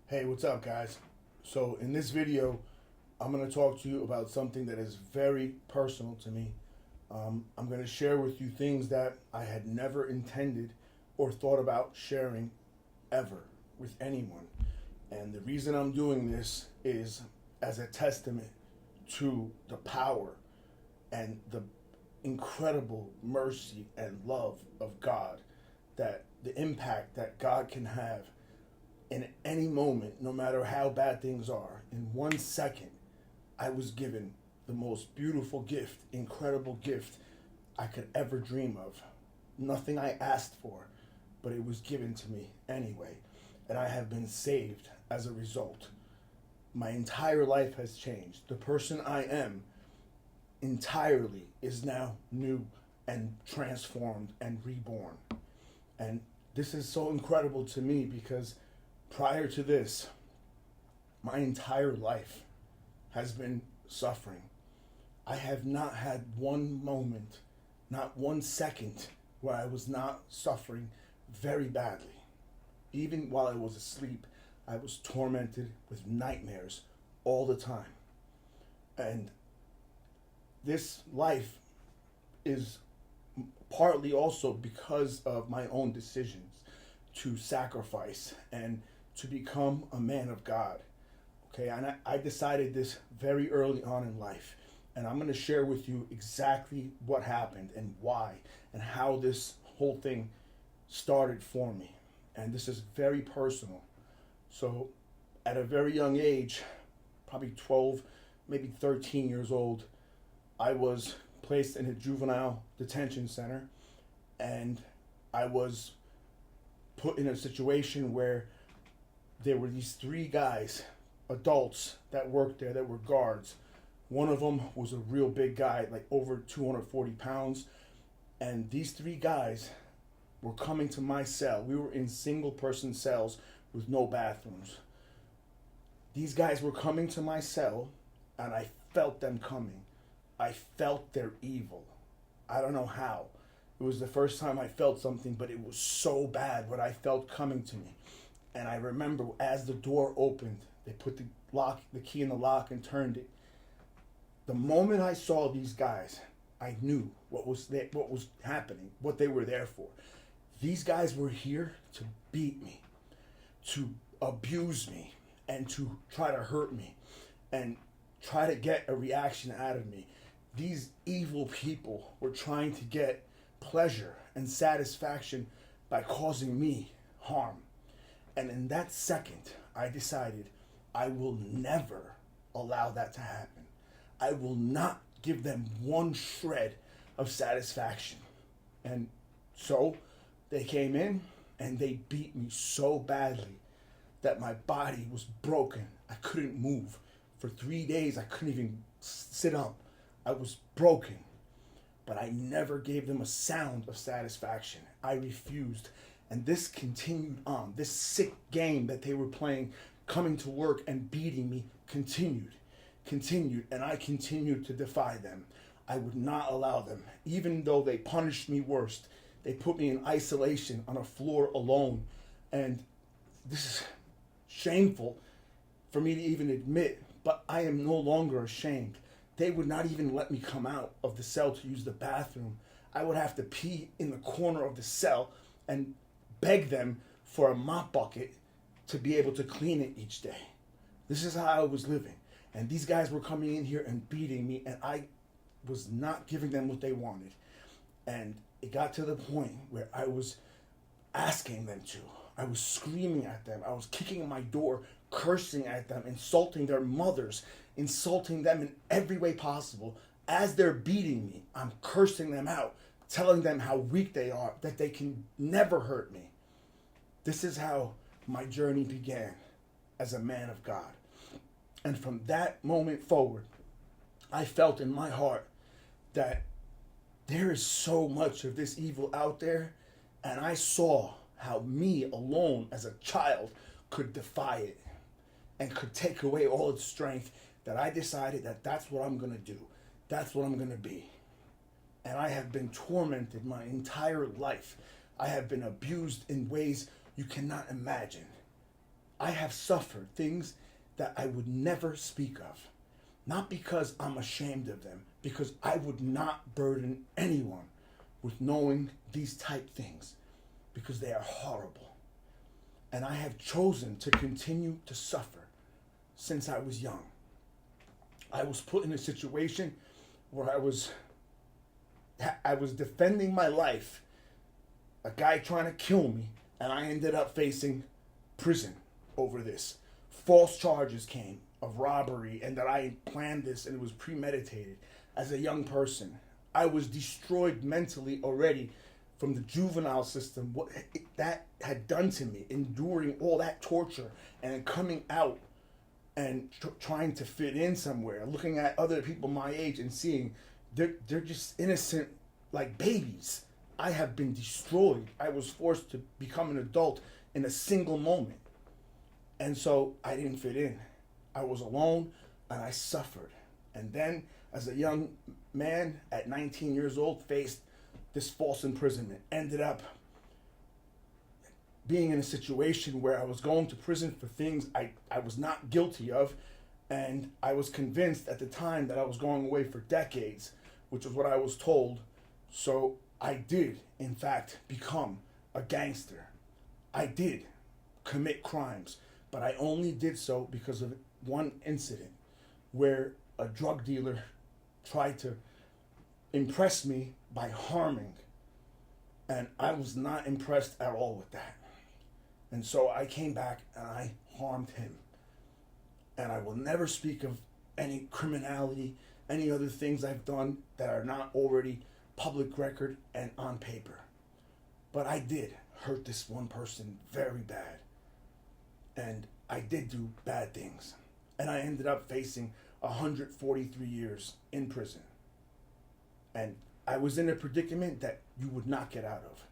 Hey, what's up, guys? So, in this video, I'm going to talk to you about something that is very personal to me. I'm going to share with you things that I had never intended or thought about sharing ever with anyone. And the reason I'm doing this is as a testament to the power and the incredible mercy and love of God, that the impact that God can have in any moment, no matter how bad things are. In 1 second, I was given the most beautiful gift, incredible gift I could ever dream of. Nothing I asked for, but it was given to me anyway. And I have been saved as a result. My entire life has changed. The person I am entirely is now new and transformed and reborn. And this is so incredible to me because prior to this, my entire life has been suffering. I have not had one moment, not 1 second, where I was not suffering very badly. Even while I was asleep, I was tormented with nightmares all the time. And this life is partly also because of my own decisions to sacrifice and to become a man of God. Okay, and I decided this very early on in life. And I'm going to share with you exactly what happened and why and how this whole thing started for me. And this is very personal. So, at a very young age, probably 12, maybe 13 years old, I was placed in a juvenile detention center, and I was put in a situation where there were these three guys, adults, that worked there, that were guards. One of them was a real big guy, like over 240 pounds. And these three guys were coming to my cell. We were in single person cells with no bathrooms. These guys were coming to my cell, and I felt them coming. I felt their evil. I don't know how. It was the first time I felt something, but it was so bad what I felt coming to me. And I remember as the door opened, they put the key in the lock and turned it. The moment I saw these guys, I knew what was happening, what they were there for. These guys were here to beat me, to abuse me, and to try to hurt me, and try to get a reaction out of me. These evil people were trying to get pleasure and satisfaction by causing me harm. And in that second, I decided I will never allow that to happen. I will not give them one shred of satisfaction. And so they came in and they beat me so badly that my body was broken. I couldn't move. For 3 days, I couldn't even sit up. I was broken. But I never gave them a sound of satisfaction. I refused. And this continued on. This sick game that they were playing, coming to work and beating me, continued. And I continued to defy them. I would not allow them. Even though they punished me worst, they put me in isolation on a floor alone. And this is shameful for me to even admit, but I am no longer ashamed. They would not even let me come out of the cell to use the bathroom. I would have to pee in the corner of the cell and beg them for a mop bucket to be able to clean it each day. This is how I was living. And these guys were coming in here and beating me, and I was not giving them what they wanted. And it got to the point where I was asking them to. I was screaming at them. I was kicking my door, cursing at them, insulting their mothers, insulting them in every way possible. As they're beating me, I'm cursing them out, telling them how weak they are, that they can never hurt me. This is how my journey began as a man of God. And from that moment forward, I felt in my heart that there is so much of this evil out there, and I saw how me alone as a child could defy it and could take away all its strength, that I decided that that's what I'm going to do. That's what I'm going to be. And I have been tormented my entire life. I have been abused in ways you cannot imagine. I have suffered things that I would never speak of. Not because I'm ashamed of them, because I would not burden anyone with knowing these type things, because they are horrible. And I have chosen to continue to suffer since I was young. I was put in a situation where I was defending my life, a guy trying to kill me, and I ended up facing prison over this. False charges came of robbery and that I planned this and it was premeditated. As a young person, I was destroyed mentally already from the juvenile system, what that had done to me, enduring all that torture and coming out and trying to fit in somewhere, looking at other people my age and seeing they're just innocent like babies. I have been destroyed. I was forced to become an adult in a single moment. And so I didn't fit in. I was alone and I suffered. And then as a young man at 19 years old, faced this false imprisonment. Ended up being in a situation where I was going to prison for things I was not guilty of. And I was convinced at the time that I was going away for decades, which was what I was told. So I did, in fact, become a gangster. I did commit crimes, but I only did so because of one incident where a drug dealer tried to impress me by harming. And I was not impressed at all with that. And so I came back and I harmed him. And I will never speak of any criminality, any other things I've done that are not already public record and on paper. But I did hurt this one person very bad. And I did do bad things. And I ended up facing 143 years in prison. And I was in a predicament that you would not get out of.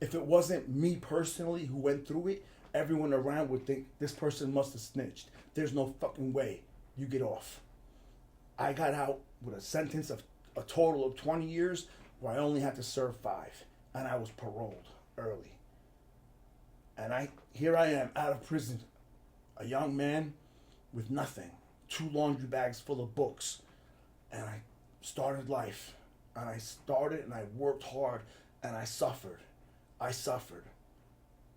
If it wasn't me personally who went through it, everyone around would think this person must have snitched. There's no fucking way you get off. I got out with a sentence of a total of 20 years where I only had to serve 5. And I was paroled early. And here I am out of prison, a young man with nothing, 2 laundry bags full of books. And I started life. And I started and I worked hard and I suffered.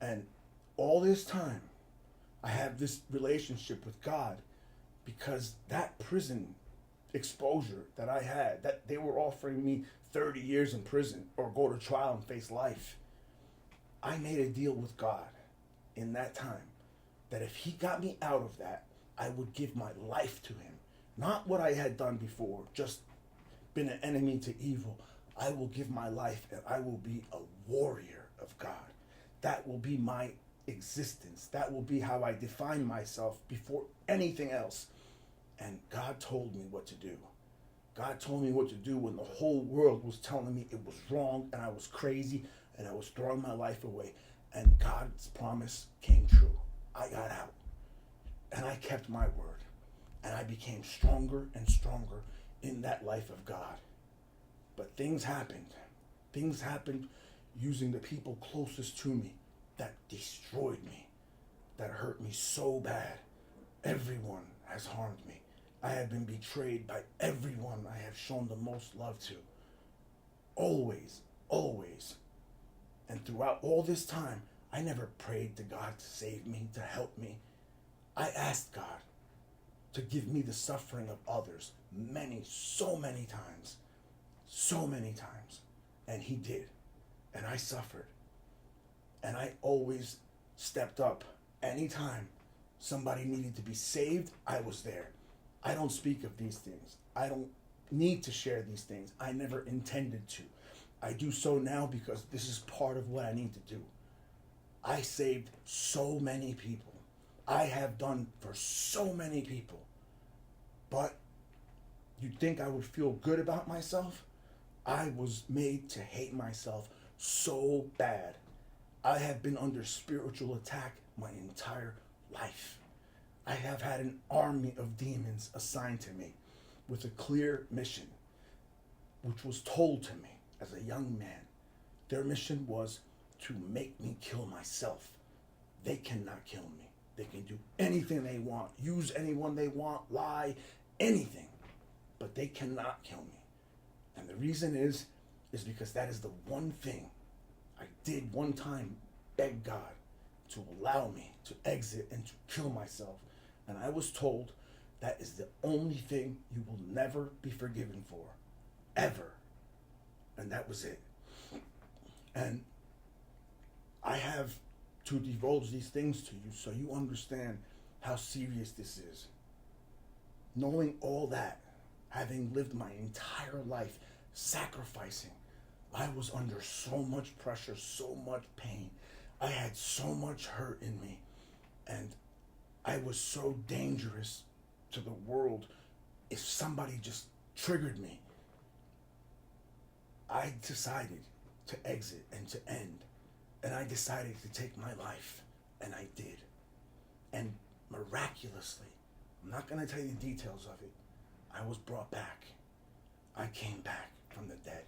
And all this time, I have this relationship with God because that prison exposure that I had, that they were offering me 30 years in prison or go to trial and face life. I made a deal with God in that time that if he got me out of that, I would give my life to him. Not what I had done before, just been an enemy to evil. I will give my life and I will be a warrior of God. That will be my existence. That will be how I define myself before anything else. And God told me what to do. God told me what to do when the whole world was telling me it was wrong and I was crazy and I was throwing my life away. And God's promise came true. I got out and I kept my word and I became stronger and stronger in that life of God. But things happened. Things happened using the people closest to me that destroyed me, that hurt me so bad. Everyone has harmed me. I have been betrayed by everyone I have shown the most love to. Always, always. And throughout all this time, I never prayed to God to save me, to help me. I asked God to give me the suffering of others so many times. And he did. And I suffered. And I always stepped up. Anytime somebody needed to be saved, I was there. I don't speak of these things. I don't need to share these things. I never intended to. I do so now because this is part of what I need to do. I saved so many people. I have done for so many people. But you'd think I would feel good about myself? I was made to hate myself so bad. I have been under spiritual attack my entire life. I have had an army of demons assigned to me with a clear mission, which was told to me as a young man. Their mission was to make me kill myself. They cannot kill me. They can do anything they want, use anyone they want, lie, anything. But they cannot kill me. And the reason is because that is the one thing I did one time beg God to allow me to exit and to kill myself. And I was told that is the only thing you will never be forgiven for, ever. And that was it. And I have to divulge these things to you so you understand how serious this is. Knowing all that, having lived my entire life sacrificing, I was under so much pressure, so much pain. I had so much hurt in me. And I was so dangerous to the world. If somebody just triggered me, I decided to exit and to end. And I decided to take my life. And I did. And miraculously, I'm not going to tell you the details of it, I was brought back. I came back from the dead.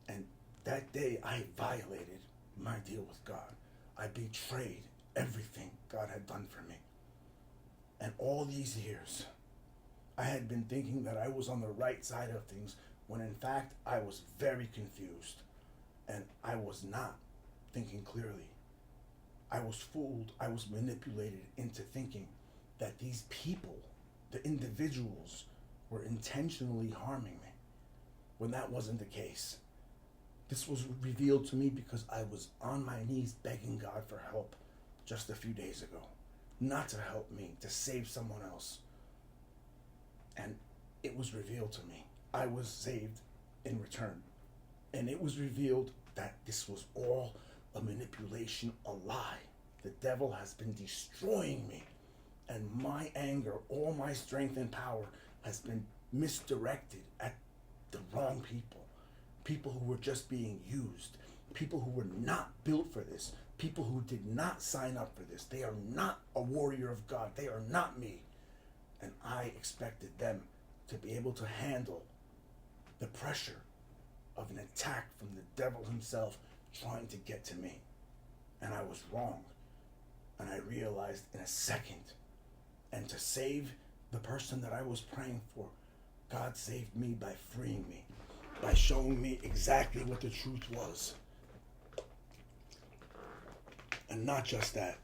And that day I violated my deal with God. I betrayed everything God had done for me. And all these years, I had been thinking that I was on the right side of things, when in fact I was very confused. And I was not thinking clearly. I was fooled, I was manipulated into thinking that these people, the individuals, were intentionally harming me, when that wasn't the case. This was revealed to me because I was on my knees begging God for help just a few days ago. Not to help me, to save someone else. And it was revealed to me. I was saved in return. And it was revealed that this was all a manipulation, a lie. The devil has been destroying me. And my anger, all my strength and power has been misdirected at the wrong people. People who were just being used. People who were not built for this. People who did not sign up for this. They are not a warrior of God. They are not me. And I expected them to be able to handle the pressure of an attack from the devil himself trying to get to me. And I was wrong. And I realized in a second. And to save the person that I was praying for, God saved me by freeing me, by showing me exactly what the truth was. And not just that,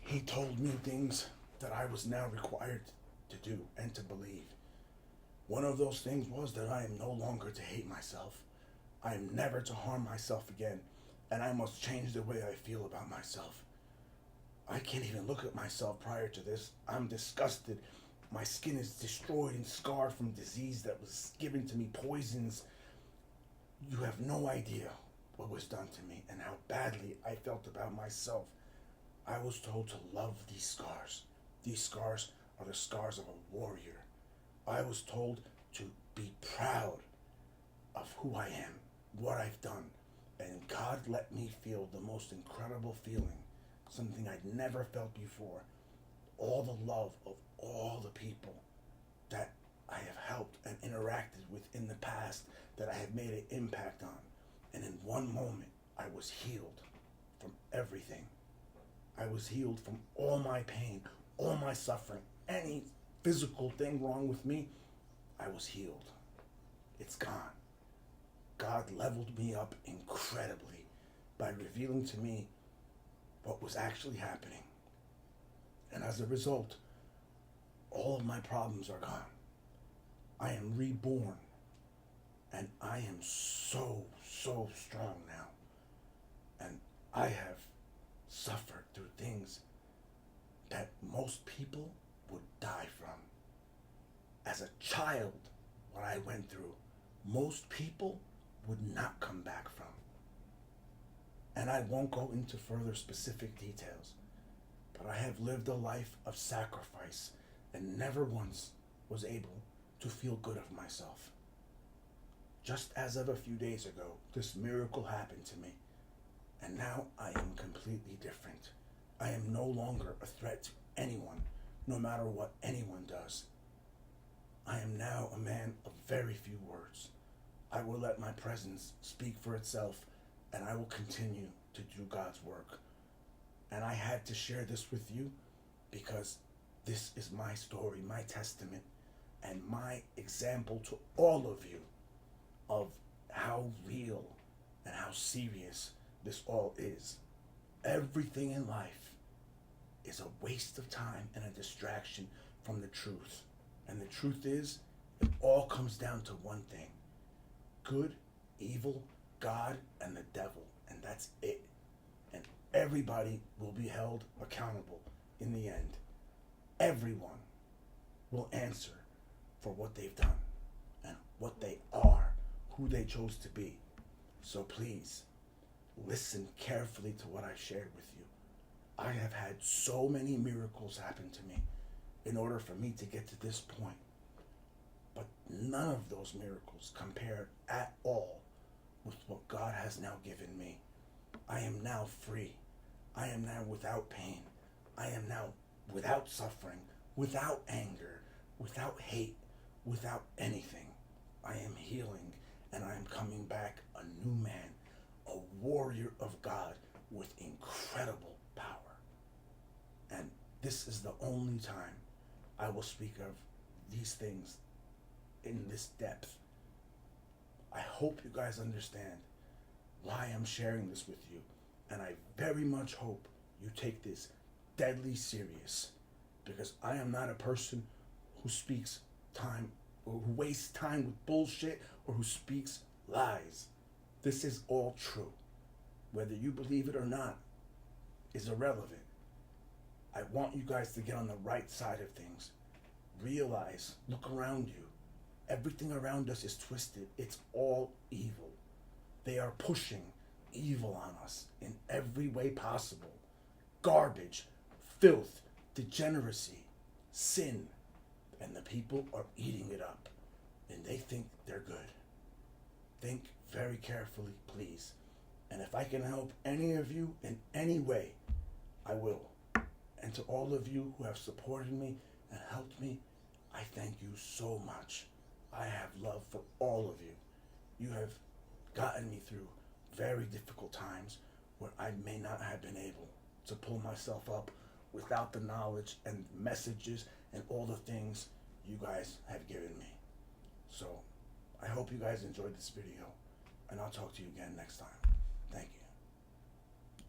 he told me things that I was now required to do and to believe. One of those things was that I am no longer to hate myself. I am never to harm myself again, and I must change the way I feel about myself. I can't even look at myself prior to this. I'm disgusted. My skin is destroyed and scarred from disease that was given to me, poisons. You have no idea what was done to me and how badly I felt about myself. I was told to love these scars. These scars are the scars of a warrior. I was told to be proud of who I am, what I've done. And God let me feel the most incredible feeling, something I'd never felt before. All the love of all the people that I have helped and interacted with in the past, that I have made an impact on. And in one moment, I was healed from everything. I was healed from all my pain, all my suffering, any physical thing wrong with me, I was healed. It's gone. God leveled me up incredibly by revealing to me what was actually happening. And as a result, all of my problems are gone. I am reborn. And I am so strong now. And I have suffered through things that most people would die from. As a child, what I went through, most people would not come back from. And I won't go into further specific details, but I have lived a life of sacrifice and never once was able to feel good of myself. Just as of a few days ago, this miracle happened to me, and now I am completely different. I am no longer a threat to anyone, no matter what anyone does. I am now a man of very few words. I will let my presence speak for itself, and I will continue to do God's work. And I had to share this with you because this is my story, my testament, and my example to all of you of how real and how serious this all is. Everything in life is a waste of time and a distraction from the truth. And the truth is, it all comes down to one thing: good, evil, God, and the devil. And that's it. And everybody will be held accountable in the end. Everyone will answer for what they've done and what they are, who they chose to be. So please, listen carefully to what I've shared with you. I have had so many miracles happen to me in order for me to get to this point. But none of those miracles compare at all with what God has now given me. I am now free. I am now without pain. I am now without suffering, without anger, without hate, without anything. I am healing, and I am coming back a new man, a warrior of God with incredible power. And this is the only time I will speak of these things in this depth. I hope you guys understand why I'm sharing this with you, and I very much hope you take this deadly serious, because I am not a person who speaks time or who wastes time with bullshit or who speaks lies. This is all true. Whether you believe it or not is irrelevant. I want you guys to get on the right side of things. Realize, look around you. Everything around us is twisted. It's all evil. They are pushing evil on us in every way possible. Garbage, filth, degeneracy, sin, and the people are eating it up, and they think they're good. Think very carefully, please. And if I can help any of you in any way, I will. And to all of you who have supported me and helped me, I thank you so much. I have love for all of you. You have gotten me through very difficult times where I may not have been able to pull myself up without the knowledge and messages and all the things you guys have given me. So I hope you guys enjoyed this video, and I'll talk to you again next time. Thank you.